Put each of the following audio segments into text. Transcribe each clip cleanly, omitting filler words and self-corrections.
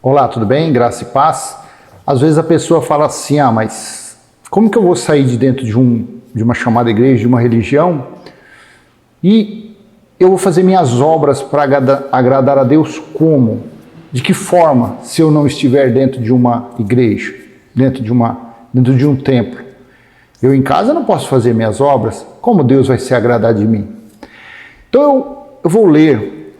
Olá, tudo bem? Graça e paz. Às vezes a pessoa fala assim, mas como que eu vou sair de dentro de uma chamada igreja, de uma religião, e eu vou fazer minhas obras para agradar a Deus como? De que forma, se eu não estiver dentro de uma igreja, dentro de um templo? Eu em casa não posso fazer minhas obras, como Deus vai se agradar de mim? Então eu vou ler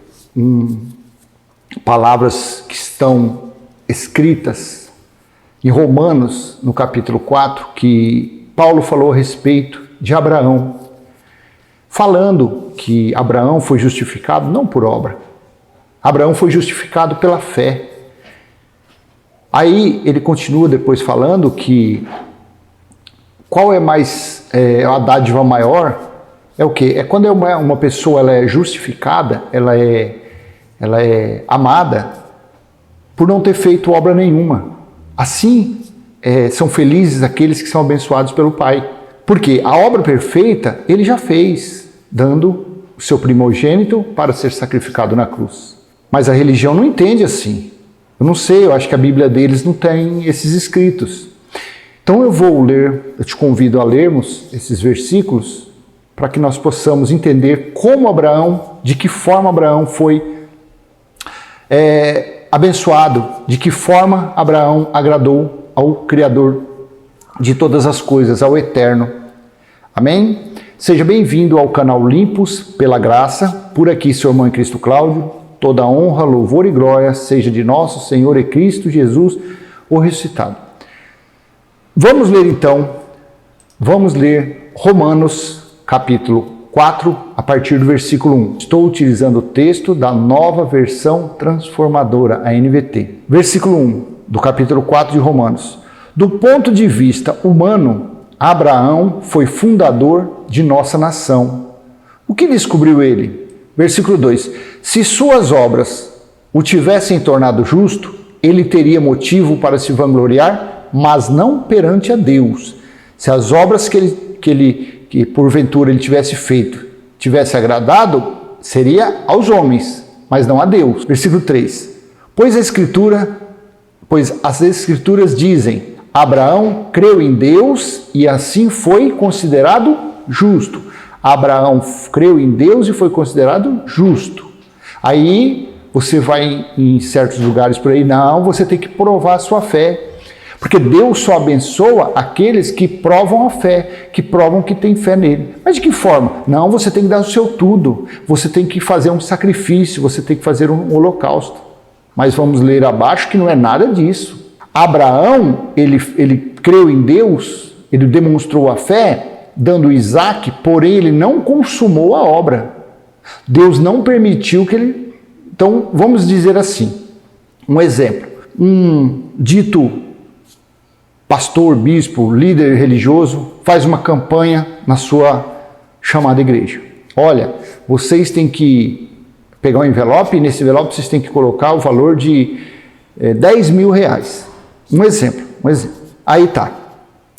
palavras que estão escritas em Romanos, no capítulo 4, que Paulo falou a respeito de Abraão, falando que Abraão foi justificado não por obra, Abraão foi justificado pela fé. Aí ele continua depois falando que qual é mais a dádiva maior? É o quê? É quando uma pessoa ela é justificada, ela é amada por não ter feito obra nenhuma. Assim, são felizes aqueles que são abençoados pelo Pai. Porque a obra perfeita ele já fez, dando o seu primogênito para ser sacrificado na cruz. Mas a religião não entende assim. Eu não sei, eu acho que a Bíblia deles não tem esses escritos. Então eu vou ler, eu te convido a lermos esses versículos para que nós possamos entender como Abraão, de que forma Abraão foi abençoado, de que forma Abraão agradou ao Criador de todas as coisas, ao Eterno. Amém? Seja bem-vindo ao canal Limpos pela Graça, por aqui seu irmão em Cristo Cláudio. Toda honra, louvor e glória seja de nosso Senhor e Cristo Jesus, o ressuscitado. Vamos ler então, Romanos capítulo 4, a partir do versículo 1. Estou utilizando o texto da Nova Versão Transformadora, a NVT. Versículo 1 do capítulo 4 de Romanos. Do ponto de vista humano, Abraão foi fundador de nossa nação. O que descobriu ele? Versículo 2. Se suas obras o tivessem tornado justo, ele teria motivo para se vangloriar, mas não perante a Deus. Se as obras que porventura ele tivesse feito, tivesse agradado, seria aos homens, mas não a Deus. Versículo 3. Pois as Escrituras dizem, Abraão creu em Deus e assim foi considerado justo. Abraão creu em Deus e foi considerado justo. Aí você vai em certos lugares por aí, não, você tem que provar a sua fé. Porque Deus só abençoa aqueles que provam a fé, que provam que tem fé nele. Mas de que forma? Não, você tem que dar o seu tudo, você tem que fazer um sacrifício, você tem que fazer um holocausto. Mas vamos ler abaixo que não é nada disso. Abraão, ele creu em Deus, ele demonstrou a fé, dando Isaque, porém ele não consumou a obra. Deus não permitiu que ele... Então, vamos dizer assim, um exemplo. Um dito pastor, bispo, líder religioso, faz uma campanha na sua chamada igreja. Olha, vocês têm que pegar um envelope e nesse envelope vocês têm que colocar o valor de 10 mil reais. Um exemplo. Aí tá.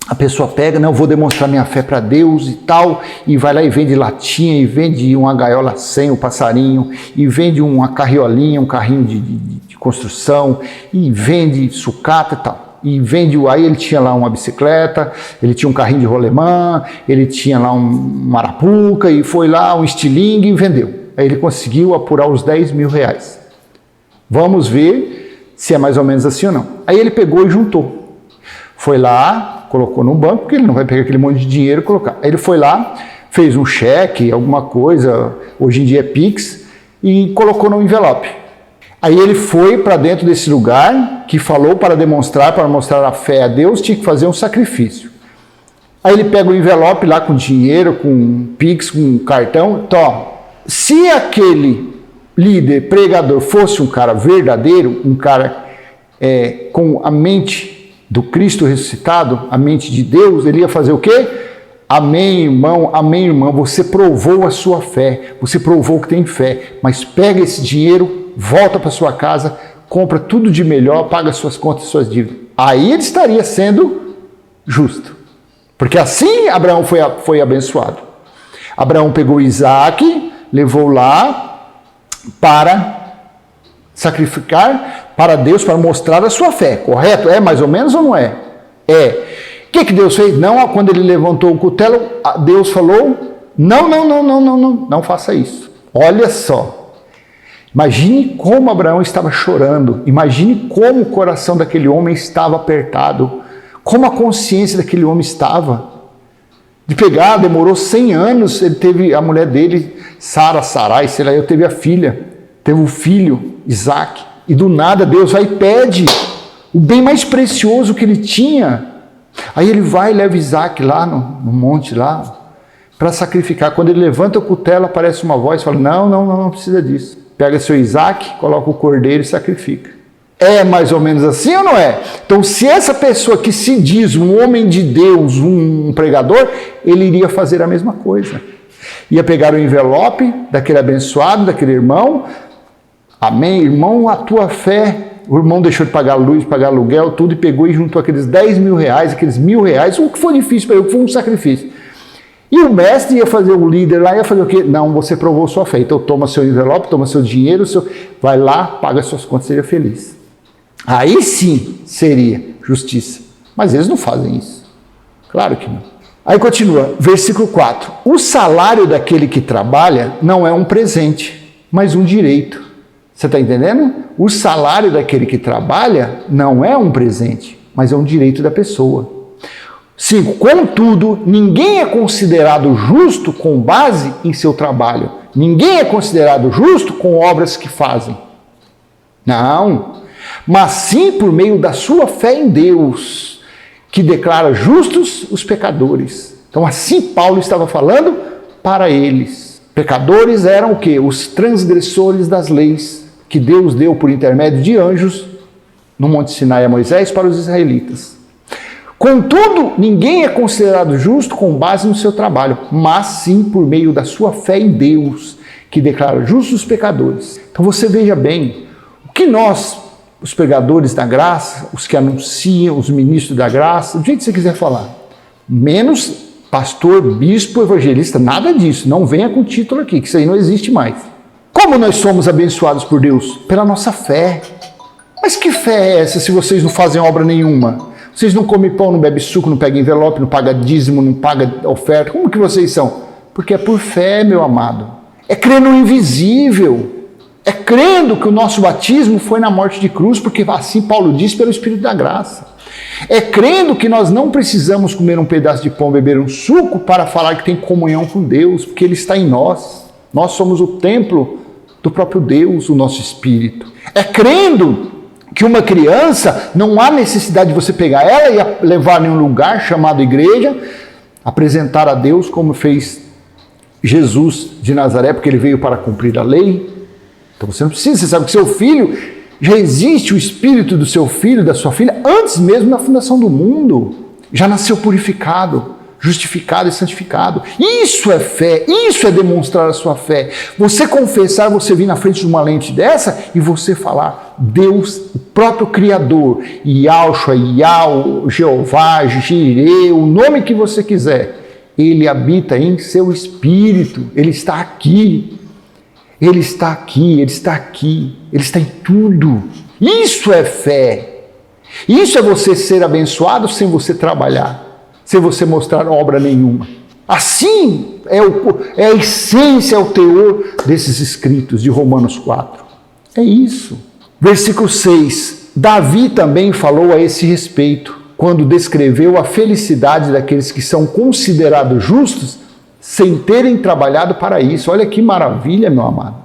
A pessoa pega, não, vou demonstrar minha fé para Deus e tal, e vai lá e vende latinha, e vende uma gaiola sem o passarinho, e vende uma carriolinha, um carrinho de construção, e vende sucata e tal. E vende, aí ele tinha lá uma bicicleta, ele tinha um carrinho de rolemã, ele tinha lá um arapuca, e foi lá um estilingue e vendeu. Aí ele conseguiu apurar os 10 mil reais. Vamos ver se é mais ou menos assim ou não. Aí ele pegou e juntou. Foi lá, colocou no banco, porque ele não vai pegar aquele monte de dinheiro e colocar. Aí ele foi lá, fez um cheque, alguma coisa, hoje em dia é Pix, e colocou no envelope. Aí ele foi para dentro desse lugar, que falou para mostrar a fé a Deus, tinha que fazer um sacrifício. Aí ele pega o envelope lá com dinheiro, com Pix, com cartão, então, se aquele líder, pregador, fosse um cara verdadeiro, um cara com a mente do Cristo ressuscitado, a mente de Deus, ele ia fazer o quê? Amém, irmão, amém, irmã, você provou a sua fé, você provou que tem fé, mas pega esse dinheiro, volta para sua casa, compra tudo de melhor, paga suas contas, suas dívidas. Aí ele estaria sendo justo. Porque assim Abraão foi abençoado. Abraão pegou Isaque, levou lá para Sacrificar para Deus, para mostrar a sua fé, correto? É mais ou menos ou não é? É. O que Deus fez? Não, quando ele levantou o cutelo, Deus falou, não faça isso. Olha só. Imagine como Abraão estava chorando, imagine como o coração daquele homem estava apertado, como a consciência daquele homem estava. De pegar, demorou 100 anos, ele teve a mulher dele, Sarai, sei lá, eu teve a filha, teve o filho, Isaac, e do nada Deus vai e pede o bem mais precioso que ele tinha. Aí ele vai e leva Isaac lá no monte lá, para sacrificar. Quando ele levanta o cutelo, aparece uma voz e fala, não precisa disso. Pega seu Isaac, coloca o cordeiro e sacrifica. É mais ou menos assim ou não é? Então, se essa pessoa que se diz um homem de Deus, um pregador, ele iria fazer a mesma coisa. Ia pegar o envelope daquele abençoado, daquele irmão. Amém, irmão, a tua fé. O irmão deixou de pagar luz, pagar aluguel, tudo, e pegou e juntou aqueles 10 mil reais, aqueles R$1.000, o que foi difícil para ele, foi um sacrifício. E o mestre ia fazer, o líder lá ia fazer o quê? Não, você provou sua fé, então toma seu envelope, toma seu dinheiro, vai lá, paga suas contas, seja feliz. Aí sim seria justiça. Mas eles não fazem isso. Claro que não. Aí continua, versículo 4. O salário daquele que trabalha não é um presente, mas um direito. Você está entendendo? O salário daquele que trabalha não é um presente, mas é um direito da pessoa. 5. Contudo, ninguém é considerado justo com base em seu trabalho. Ninguém é considerado justo com obras que fazem. Não. Mas sim por meio da sua fé em Deus, que declara justos os pecadores. Então assim Paulo estava falando para eles. Pecadores eram o quê? Os transgressores das leis que Deus deu por intermédio de anjos no Monte Sinai a Moisés para os israelitas. Contudo, ninguém é considerado justo com base no seu trabalho, mas sim por meio da sua fé em Deus, que declara justos os pecadores. Então você veja bem, o que nós, os pregadores da graça, os que anunciam, os ministros da graça, do jeito que você quiser falar, menos pastor, bispo, evangelista, nada disso, não venha com título aqui, que isso aí não existe mais. Como nós somos abençoados por Deus? Pela nossa fé. Mas que fé é essa se vocês não fazem obra nenhuma? Vocês não comem pão, não bebem suco, não pegam envelope, não pagam dízimo, não pagam oferta. Como que vocês são? Porque é por fé, meu amado. É crendo no invisível. É crendo que o nosso batismo foi na morte de cruz, porque assim Paulo diz pelo Espírito da graça. É crendo que nós não precisamos comer um pedaço de pão, beber um suco para falar que tem comunhão com Deus, porque Ele está em nós. Nós somos o templo do próprio Deus, o nosso Espírito. É crendo que uma criança, não há necessidade de você pegar ela e levar em um lugar chamado igreja, apresentar a Deus como fez Jesus de Nazaré, porque ele veio para cumprir a lei. Então você não precisa, você sabe que seu filho, já existe o espírito do seu filho, da sua filha, antes mesmo da fundação do mundo. Já nasceu purificado, justificado e santificado. Isso é fé, isso é demonstrar a sua fé. Você confessar, você vir na frente de uma lente dessa e você falar, Deus, o próprio Criador, Yahshua, Yahweh, Jeová, Jireh, o nome que você quiser, Ele habita em seu espírito, Ele está aqui. Ele está aqui, Ele está aqui, Ele está em tudo. Isso é fé. Isso é você ser abençoado sem você trabalhar, sem você mostrar obra nenhuma. Assim é a essência, é o teor desses escritos de Romanos 4. É isso. Versículo 6. Davi também falou a esse respeito, quando descreveu a felicidade daqueles que são considerados justos, sem terem trabalhado para isso. Olha que maravilha, meu amado.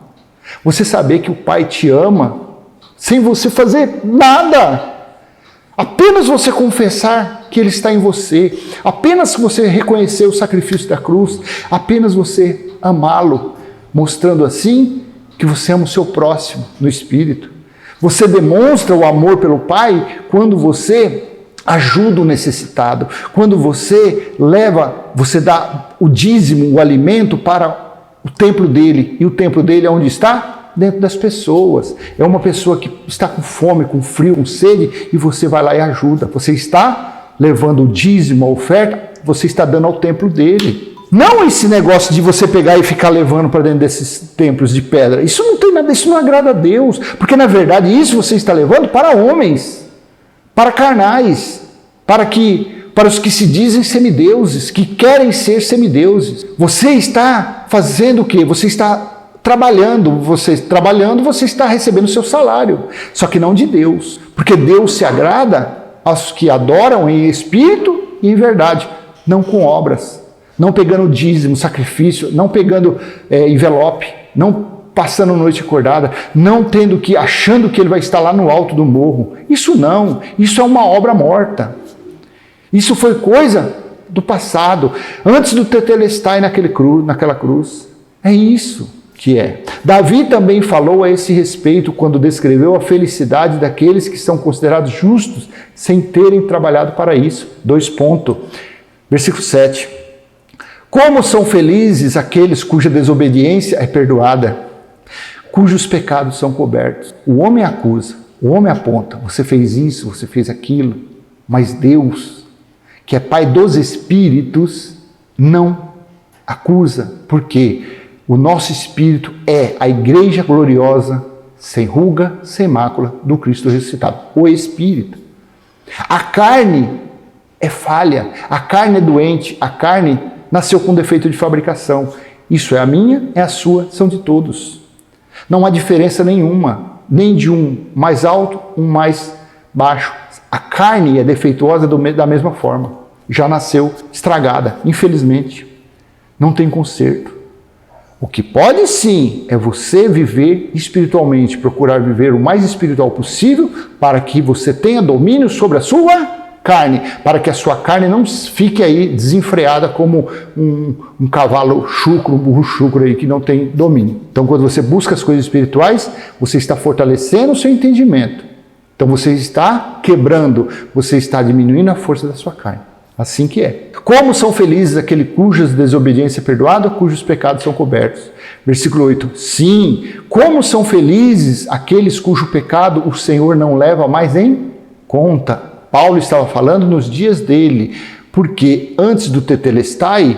Você saber que o Pai te ama sem você fazer nada. Apenas você confessar que Ele está em você. Apenas você reconhecer o sacrifício da cruz. Apenas você amá-lo. Mostrando assim que você ama o seu próximo no Espírito. Você demonstra o amor pelo Pai quando você ajuda o necessitado, quando você dá o dízimo, o alimento para o templo dele. E o templo dele é onde está? Dentro das pessoas. É uma pessoa que está com fome, com frio, com sede, e você vai lá e ajuda. Você está levando o dízimo, a oferta, você está dando ao templo dele. Não esse negócio de você pegar e ficar levando para dentro desses templos de pedra. Isso não tem nada, isso não agrada a Deus. Porque na verdade isso você está levando para homens, para carnais, para os que se dizem semideuses, que querem ser semideuses. Você está fazendo o quê? Você está trabalhando, você está recebendo o seu salário. Só que não de Deus. Porque Deus se agrada aos que adoram em espírito e em verdade, não com obras. Não pegando dízimo, sacrifício, não pegando envelope, não passando noite acordada, não achando que ele vai estar lá no alto do morro. Isso não, isso é uma obra morta. Isso foi coisa do passado, antes do Tetelestai naquela cruz. É isso que é. Davi também falou a esse respeito quando descreveu a felicidade daqueles que são considerados justos sem terem trabalhado para isso. 2 pontos. Versículo 7. Como são felizes aqueles cuja desobediência é perdoada, cujos pecados são cobertos. O homem acusa, o homem aponta, você fez isso, você fez aquilo, mas Deus, que é Pai dos Espíritos, não acusa, porque o nosso Espírito é a igreja gloriosa, sem ruga, sem mácula, do Cristo ressuscitado, o Espírito. A carne é falha, a carne é doente, a carne nasceu com defeito de fabricação. Isso é a minha, é a sua, são de todos. Não há diferença nenhuma, nem de um mais alto, um mais baixo. A carne é defeituosa da mesma forma. Já nasceu estragada, infelizmente. Não tem conserto. O que pode sim é você viver espiritualmente, procurar viver o mais espiritual possível para que você tenha domínio sobre a sua carne, para que a sua carne não fique aí desenfreada como um cavalo chucro, um burro chucro aí que não tem domínio. Então, quando você busca as coisas espirituais, você está fortalecendo o seu entendimento. Então, você está quebrando, você está diminuindo a força da sua carne. Assim que é. Como são felizes aqueles cujas desobediência é perdoada, cujos pecados são cobertos. Versículo 8. Sim, como são felizes aqueles cujo pecado o Senhor não leva mais em conta. Paulo estava falando nos dias dele, porque antes do Tetelestai,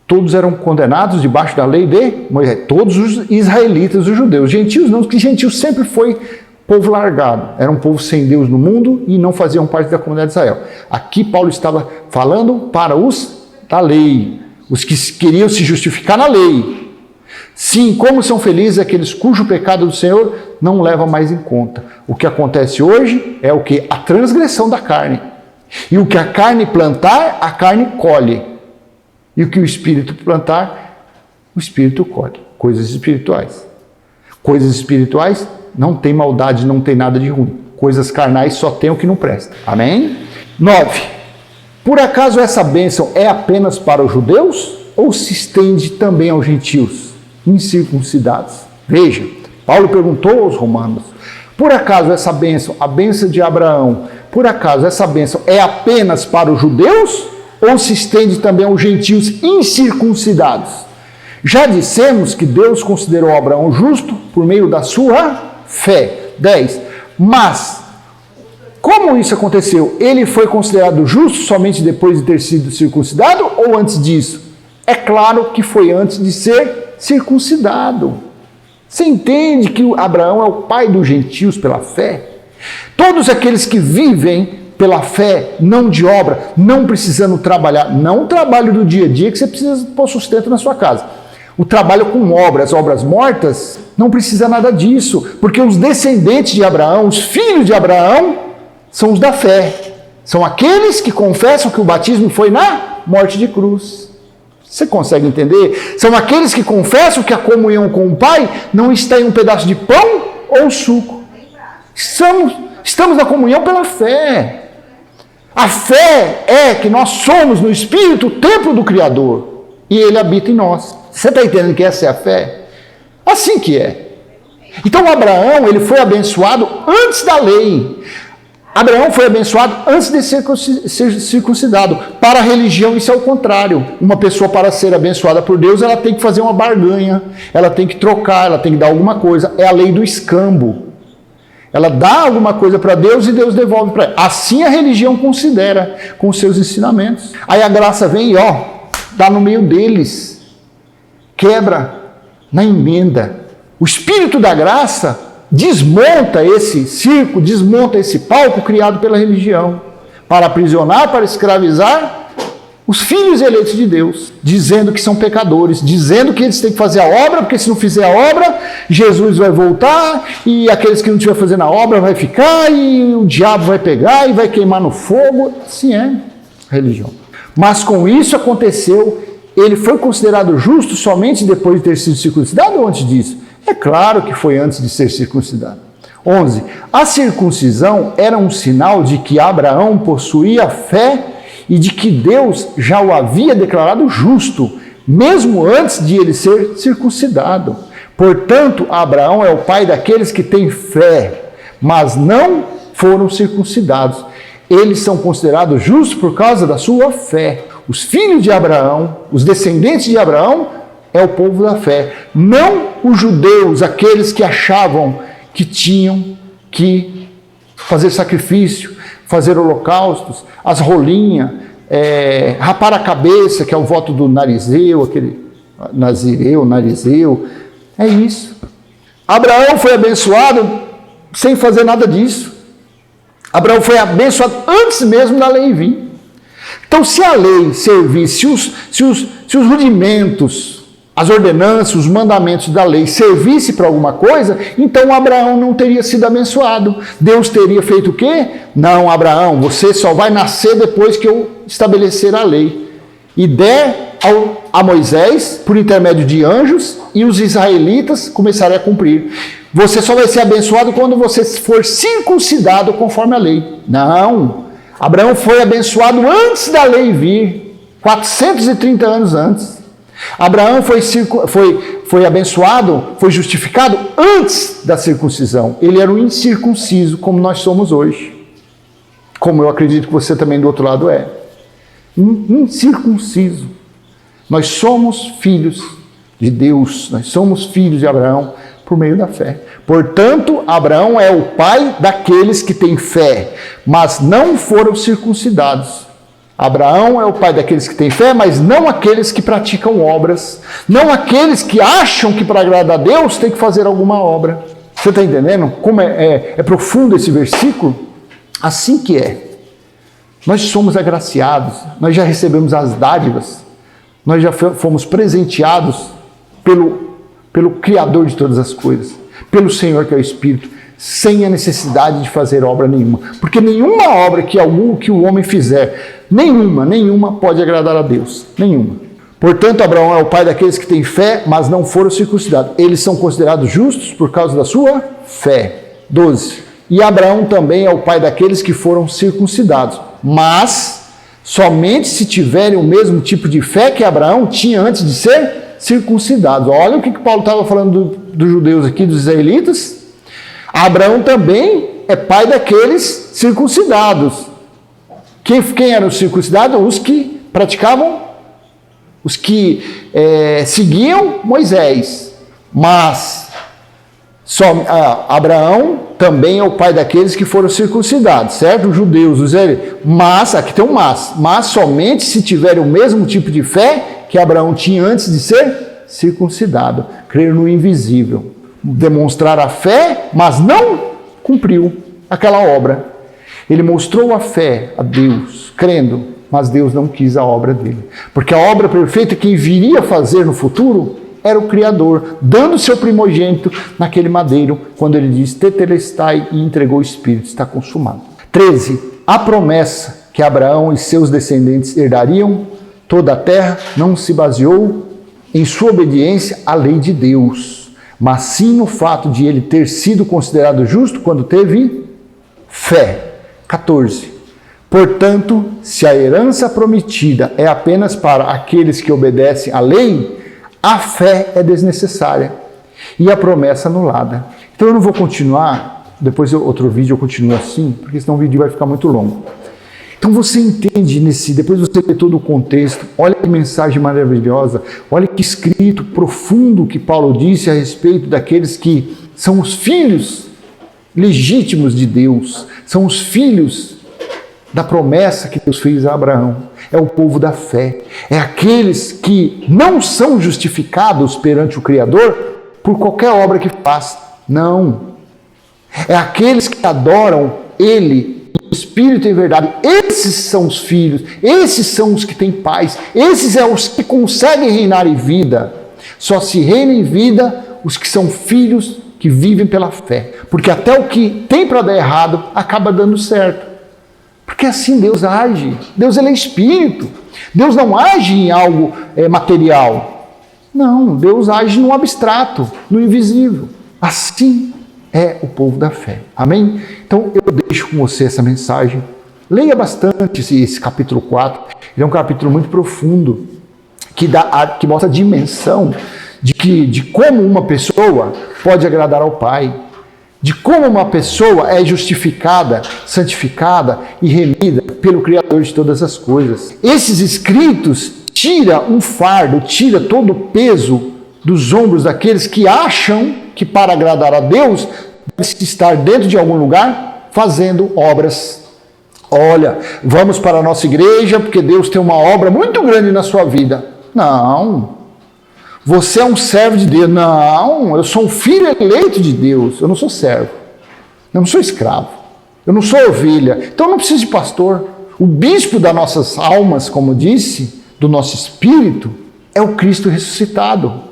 todos eram condenados debaixo da lei de Moisés. Todos os israelitas, os judeus. Os gentios não, porque gentios sempre foi povo largado. Era um povo sem Deus no mundo e não faziam parte da comunidade de Israel. Aqui Paulo estava falando para os da lei, os que queriam se justificar na lei. Sim, como são felizes aqueles cujo pecado do Senhor não leva mais em conta. O que acontece hoje é o que? A transgressão da carne. E o que a carne plantar, a carne colhe. E o que o Espírito plantar, o Espírito colhe. Coisas espirituais. Coisas espirituais não tem maldade, não tem nada de ruim. Coisas carnais só tem o que não presta. Amém? 9. Por acaso essa bênção é apenas para os judeus ou se estende também aos gentios incircuncidados? Veja, Paulo perguntou aos romanos, por acaso essa bênção, a bênção de Abraão, por acaso essa bênção é apenas para os judeus ou se estende também aos gentios incircuncidados? Já dissemos que Deus considerou Abraão justo por meio da sua fé. 10. Mas, como isso aconteceu? Ele foi considerado justo somente depois de ter sido circuncidado ou antes disso? É claro que foi antes de ser circuncidado. Você entende que Abraão é o pai dos gentios pela fé? Todos aqueles que vivem pela fé, não de obra, não precisando trabalhar, não o trabalho do dia a dia que você precisa pôr sustento na sua casa. O trabalho com obras mortas, não precisa nada disso, porque os descendentes de Abraão, os filhos de Abraão, são os da fé. São aqueles que confessam que o batismo foi na morte de cruz. Você consegue entender? São aqueles que confessam que a comunhão com o Pai não está em um pedaço de pão ou suco. Estamos na comunhão pela fé. A fé é que nós somos no Espírito o templo do Criador e Ele habita em nós. Você está entendendo que essa é a fé? Assim que é. Então Abraão, ele foi abençoado antes da lei. Abraão foi abençoado antes de ser circuncidado. Para a religião, isso é o contrário. Uma pessoa, para ser abençoada por Deus, ela tem que fazer uma barganha, ela tem que trocar, ela tem que dar alguma coisa. É a lei do escambo. Ela dá alguma coisa para Deus e Deus devolve para ela. Assim a religião considera com os seus ensinamentos. Aí a graça vem e está no meio deles, quebra na emenda. O Espírito da graça desmonta esse circo, desmonta esse palco criado pela religião, para aprisionar, para escravizar os filhos eleitos de Deus, dizendo que são pecadores, dizendo que eles têm que fazer a obra, porque se não fizer a obra, Jesus vai voltar, e aqueles que não estiver fazendo a obra vai ficar, e o diabo vai pegar e vai queimar no fogo. Assim é a religião. Mas com isso aconteceu, ele foi considerado justo somente depois de ter sido circuncidado ou antes disso? É claro que foi antes de ser circuncidado. 11. A circuncisão era um sinal de que Abraão possuía fé e de que Deus já o havia declarado justo, mesmo antes de ele ser circuncidado. Portanto, Abraão é o pai daqueles que têm fé, mas não foram circuncidados. Eles são considerados justos por causa da sua fé. Os filhos de Abraão, os descendentes de Abraão, é o povo da fé. Não os judeus, aqueles que achavam que tinham que fazer sacrifício, fazer holocaustos, as rolinhas, rapar a cabeça, que é o voto do narizeu, aquele narizeu. É isso. Abraão foi abençoado sem fazer nada disso. Abraão foi abençoado antes mesmo da lei vir. Então, se a lei servisse, se os rudimentos, as ordenanças, os mandamentos da lei servissem para alguma coisa, então Abraão não teria sido abençoado. Deus teria feito o quê? Não, Abraão, você só vai nascer depois que eu estabelecer a lei. E der a Moisés, por intermédio de anjos, e os israelitas começarem a cumprir. Você só vai ser abençoado quando você for circuncidado conforme a lei. Não, Abraão foi abençoado antes da lei vir, 430 anos antes. Abraão foi abençoado, foi justificado antes da circuncisão. Ele era um incircunciso, como nós somos hoje. Como eu acredito que você também do outro lado é. Incircunciso. Nós somos filhos de Deus, nós somos filhos de Abraão por meio da fé. Portanto, Abraão é o pai daqueles que têm fé, mas não foram circuncidados. Abraão é o pai daqueles que têm fé, mas não aqueles que praticam obras. Não aqueles que acham que para agradar a Deus tem que fazer alguma obra. Você está entendendo como é profundo esse versículo? Assim que é. Nós somos agraciados, nós já recebemos as dádivas, nós já fomos presenteados pelo Criador de todas as coisas, pelo Senhor que é o Espírito, sem a necessidade de fazer obra nenhuma. Porque nenhuma obra que o homem fizer, nenhuma pode agradar a Deus. Nenhuma. Portanto, Abraão é o pai daqueles que têm fé, mas não foram circuncidados. Eles são considerados justos por causa da sua fé. 12. E Abraão também é o pai daqueles que foram circuncidados, mas somente se tiverem o mesmo tipo de fé que Abraão tinha antes de ser circuncidado. Olha o que Paulo estava falando dos judeus aqui, dos israelitas. Abraão também é pai daqueles circuncidados. Quem eram os circuncidados? Os que praticavam, os que seguiam Moisés. Mas Abraão também é o pai daqueles que foram circuncidados, certo? Os judeus, os israelitas. Mas, aqui tem um mas somente se tiverem o mesmo tipo de fé que Abraão tinha antes de ser circuncidado. Crer no invisível. Demonstrar a fé, mas não cumpriu aquela obra. Ele mostrou a fé a Deus, crendo, mas Deus não quis a obra dele. Porque a obra perfeita que viria a fazer no futuro era o Criador, dando seu primogênito naquele madeiro, quando ele diz, tetelestai, e entregou o Espírito, está consumado. 13. A promessa que Abraão e seus descendentes herdariam toda a terra não se baseou em sua obediência à lei de Deus, mas sim no fato de ele ter sido considerado justo quando teve fé. 14. Portanto, se a herança prometida é apenas para aqueles que obedecem à lei, a fé é desnecessária e a promessa anulada. Então eu não vou continuar, depois outro vídeo eu continuo assim, porque senão o vídeo vai ficar muito longo. Então você entende depois você vê todo o contexto, olha que mensagem maravilhosa, olha que escrito profundo que Paulo disse a respeito daqueles que são os filhos legítimos de Deus, são os filhos da promessa que Deus fez a Abraão. É o povo da fé. É aqueles que não são justificados perante o Criador por qualquer obra que faz. Não. É aqueles que adoram Ele, em espírito e em verdade. Esses são os filhos. Esses são os que têm paz. Esses são os que conseguem reinar em vida. Só se reina em vida os que são filhos que vivem pela fé. Porque até o que tem para dar errado acaba dando certo. Porque assim Deus age. Deus ele é espírito. Deus não age em algo material. Não, Deus age no abstrato, no invisível. Assim é o povo da fé. Amém? Então eu deixo com você essa mensagem. Leia bastante esse capítulo 4. Ele é um capítulo muito profundo que mostra a dimensão de como uma pessoa pode agradar ao Pai. De como uma pessoa é justificada, santificada e remida pelo Criador de todas as coisas. Esses escritos tira um fardo, tira todo o peso dos ombros daqueles que acham que para agradar a Deus deve estar dentro de algum lugar fazendo obras. Olha, vamos para a nossa igreja porque Deus tem uma obra muito grande na sua vida. Não. Você é um servo de Deus. Não, eu sou um filho eleito de Deus. Eu não sou servo. Eu não sou escravo. Eu não sou ovelha. Então eu não preciso de pastor. O bispo das nossas almas, como disse, do nosso espírito, é o Cristo ressuscitado.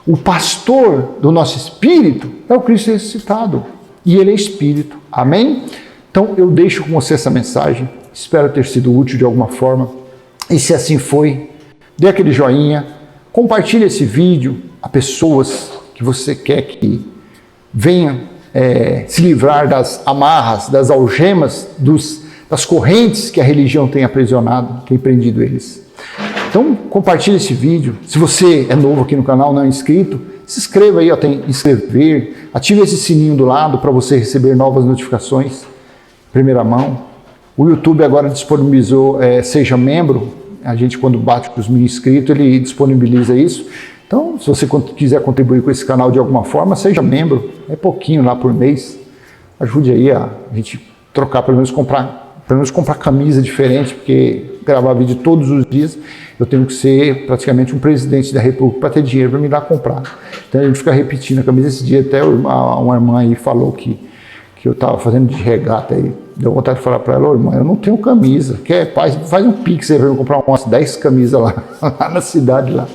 O pastor do nosso espírito é o Cristo ressuscitado. E ele é espírito. Amém? Então eu deixo com você essa mensagem. Espero ter sido útil de alguma forma. E se assim foi, dê aquele joinha. Compartilhe esse vídeo a pessoas que você quer que venham se livrar das amarras, das algemas, das correntes que a religião tem aprisionado, tem prendido eles. Então, compartilhe esse vídeo. Se você é novo aqui no canal, não é inscrito, se inscreva aí, tem inscrever, ative esse sininho do lado para você receber novas notificações, em primeira mão. O YouTube agora disponibilizou Seja Membro. A gente, quando bate com os 1.000 inscritos, ele disponibiliza isso. Então, se você quiser contribuir com esse canal de alguma forma, seja membro. É pouquinho lá por mês. Ajude aí a gente trocar, pelo menos comprar camisa diferente, porque gravar vídeo todos os dias, eu tenho que ser praticamente um presidente da República para ter dinheiro para me dar a comprar. Então, a gente fica repetindo a camisa. Esse dia até uma irmã aí falou que eu estava fazendo de regata aí. Deu vontade de falar para ela: irmã, eu não tenho camisa. Faz um pix aí para eu comprar umas 10 camisas lá na cidade lá.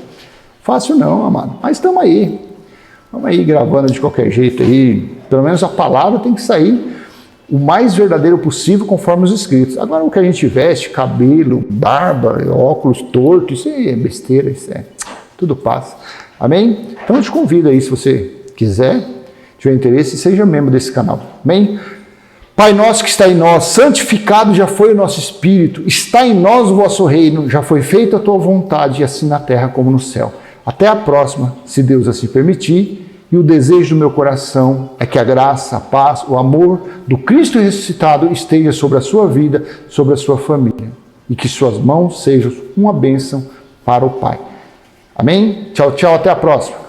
Fácil não, amado. Mas estamos aí. Vamos aí gravando de qualquer jeito aí. Pelo menos a palavra tem que sair o mais verdadeiro possível conforme os escritos. Agora o que a gente veste, cabelo, barba, óculos tortos, isso é besteira, tudo passa. Amém? Então eu te convido aí, se você quiser, tiver interesse, seja membro desse canal. Amém? Pai nosso que está em nós, santificado já foi o nosso espírito, está em nós o vosso reino, já foi feita a tua vontade, assim na terra como no céu. Até a próxima, se Deus assim permitir, e o desejo do meu coração é que a graça, a paz, o amor do Cristo ressuscitado esteja sobre a sua vida, sobre a sua família, e que suas mãos sejam uma bênção para o Pai. Amém? Tchau, tchau, até a próxima.